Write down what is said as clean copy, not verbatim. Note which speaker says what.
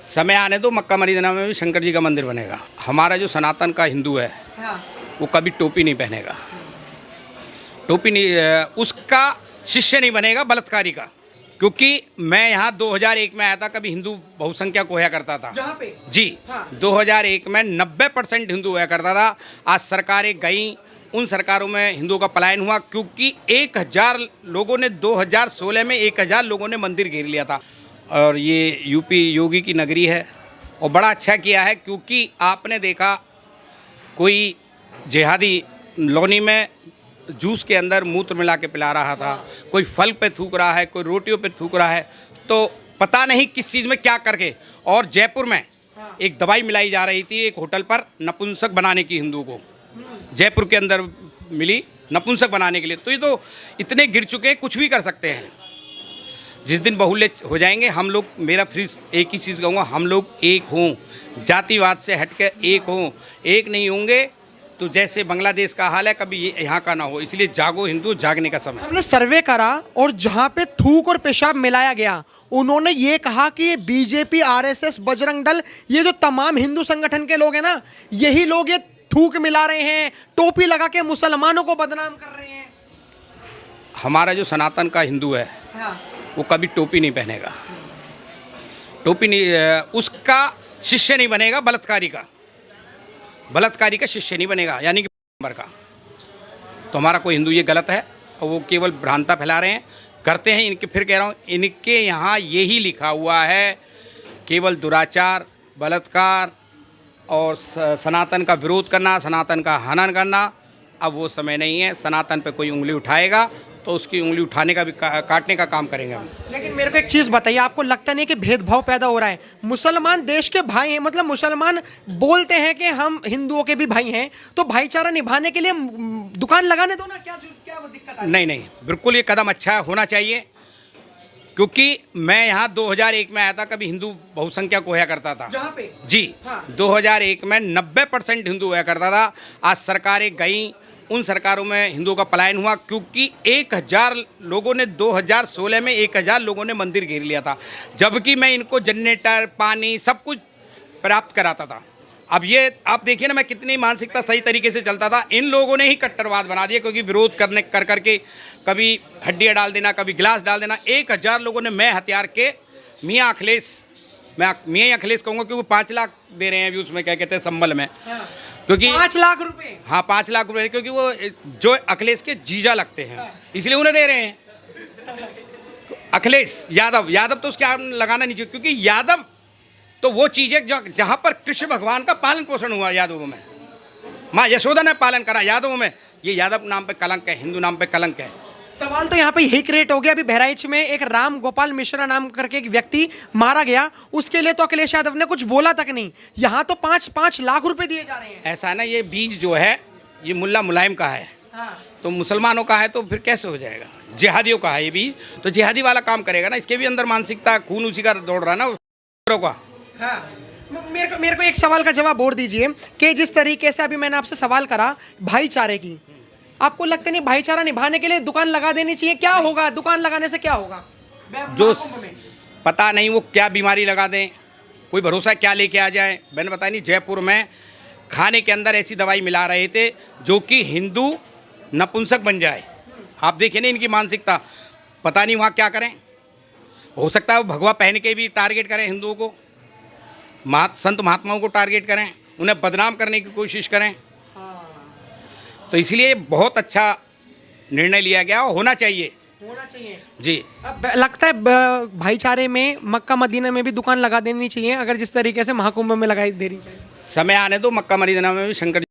Speaker 1: समय आने दो, मक्का मदीना में भी शंकर जी का मंदिर बनेगा। हमारा जो सनातन का हिंदू है वो कभी टोपी नहीं पहनेगा, टोपी नहीं, उसका शिष्य नहीं बनेगा बलात्कारी का। क्योंकि मैं यहाँ 2001 में आया था, कभी हिंदू बहुसंख्यक होया करता था
Speaker 2: यहाँ पे
Speaker 1: जी। 2001 में 90% हिंदू होया करता था। आज सरकारें गई, उन सरकारों में हिंदुओं का पलायन हुआ, क्योंकि 1000 लोगों ने 2016 में 1000 लोगों ने मंदिर घेर लिया था। और ये यूपी योगी की नगरी है और बड़ा अच्छा किया है, क्योंकि आपने देखा कोई जिहादी लौनी में जूस के अंदर मूत्र मिला के पिला रहा था, कोई फल पे थूक रहा है, कोई रोटियों पे थूक रहा है, तो पता नहीं किस चीज़ में क्या करके। और जयपुर में एक दवाई मिलाई जा रही थी एक होटल पर नपुंसक बनाने की, हिंदू को जयपुर के अंदर मिली नपुंसक बनाने के लिए। तो ये तो इतने गिर चुके हैं, कुछ भी कर सकते हैं। जिस दिन बहुल्य हो जाएंगे हम लोग, मेरा फिर एक ही चीज़ कहूँगा, हम लोग एक हों, जातिवाद से हट के एक हों। एक नहीं होंगे तो जैसे बांग्लादेश का हाल है, कभी ये यहाँ का ना हो। इसलिए जागो हिंदू, जागने का समय।
Speaker 2: हमने सर्वे करा और जहाँ पे थूक और पेशाब मिलाया गया, उन्होंने ये कहा कि ये बीजेपी, आरएसएस, बजरंग दल, ये जो तमाम हिंदू संगठन के लोग हैं ना, यही लोग ये थूक मिला रहे हैं, टोपी लगा के मुसलमानों को बदनाम कर रहे हैं।
Speaker 1: हमारा जो सनातन का हिंदू है वो कभी टोपी नहीं पहनेगा, टोपी नहीं, उसका शिष्य नहीं बनेगा बलात्कारी का, बलात्कारी का शिष्य नहीं बनेगा, यानी कि पैगंबर का। तो हमारा कोई हिंदू ये गलत है और वो केवल भ्रांता फैला रहे हैं, करते हैं इनके। फिर कह रहा हूँ, इनके यहाँ यही लिखा हुआ है, केवल दुराचार, बलात्कार और सनातन का विरोध करना, सनातन का हनन करना। अब वो समय नहीं है, सनातन पे कोई उंगली उठाएगा तो उसकी उंगली उठाने का भी काटने का काम करेंगे हम।
Speaker 2: लेकिन मेरे को एक चीज़ बताइए, आपको लगता नहीं कि भेदभाव पैदा हो रहा है? मुसलमान देश के भाई हैं, मतलब मुसलमान बोलते हैं कि हम हिंदुओं के भी भाई हैं, तो भाईचारा निभाने के लिए दुकान लगाने दो ना, क्या वो दिक्कत है?
Speaker 1: नहीं, बिल्कुल ये कदम अच्छा होना चाहिए। क्योंकि मैं यहाँ 2001 में आया था, कभी हिंदू बहुसंख्यक होया करता था
Speaker 2: यहाँ पे
Speaker 1: जी। 2001 में 90% हिंदू होया करता था। आज सरकारें गई, उन सरकारों में हिंदुओं का पलायन हुआ, क्योंकि 1000 लोगों ने 2016 में 1000 लोगों ने मंदिर घेर लिया था, जबकि मैं इनको जनरेटर, पानी, सब कुछ प्राप्त कराता था। अब ये आप देखिए ना, मैं कितनी मानसिकता सही तरीके से चलता था, इन लोगों ने ही कट्टरवाद बना दिया। क्योंकि विरोध करके कभी हड्डियाँ डाल देना, कभी गिलास डाल देना। 1000 लोगों ने, मैं हथियार के मियाँ अखिलेश, मैं मियाँ अखिलेश कहूँगा, क्योंकि 5 लाख दे रहे हैं अभी उसमें, क्या कहते हैं, संबल में। क्योंकि
Speaker 2: 5 लाख रुपए,
Speaker 1: हाँ 5 लाख रुपए, क्योंकि वो जो अखिलेश के जीजा लगते हैं, इसलिए उन्हें दे रहे हैं। अखिलेश यादव तो उसके लगाना नहीं चाहिए, क्योंकि यादव तो वो चीज़ है जहाँ पर कृष्ण भगवान का पालन पोषण हुआ यादवों में, माँ यशोदा ने पालन करा यादवों में। ये यादव नाम पे कलंक है, हिंदू नाम पे कलंक है।
Speaker 2: सवाल तो यहाँ पे यही क्रिएट हो गया। अभी बहराइच में एक राम गोपाल मिश्रा नाम करके एक व्यक्ति मारा गया, उसके लिए तो अखिलेश यादव ने कुछ बोला तक नहीं। यहाँ तो 5-5 लाख रुपए दिए जा रहे हैं।
Speaker 1: ऐसा है ना, ये बीज जो है ये मुल्ला मुलायम का है, तो मुसलमानों का है, तो फिर कैसे हो जाएगा? जिहादियों का है ये बीज, तो जिहादी वाला काम करेगा ना। इसके भी अंदर मानसिकता, खून उसी का दौड़ रहा ना का।
Speaker 2: मेरे को एक सवाल का जवाब और दीजिए कि जिस तरीके से अभी मैंने आपसे सवाल करा भाईचारे की, आपको लगता नहीं भाईचारा निभाने के लिए दुकान लगा देनी चाहिए? क्या होगा दुकान लगाने से, क्या होगा?
Speaker 1: जो पता नहीं वो क्या बीमारी लगा दें, कोई भरोसा क्या लेके आ जाए। मैंने बताया नहीं, जयपुर में खाने के अंदर ऐसी दवाई मिला रहे थे जो कि हिंदू नपुंसक बन जाए। आप देखिए ना इनकी मानसिकता, पता नहीं वहाँ क्या करें। हो सकता है वो भगवा पहन के भी टारगेट करें हिंदुओं को, संत महात्माओं को टारगेट करें, उन्हें बदनाम करने की कोशिश करें। तो इसलिए बहुत अच्छा निर्णय लिया गया, होना चाहिए जी।
Speaker 2: अब लगता है भाईचारे में मक्का मदीना में भी दुकान लगा देनी चाहिए, अगर जिस तरीके से महाकुंभ में लगाई देनी चाहिए।
Speaker 1: समय आने दो, मक्का मदीना में भी शंकर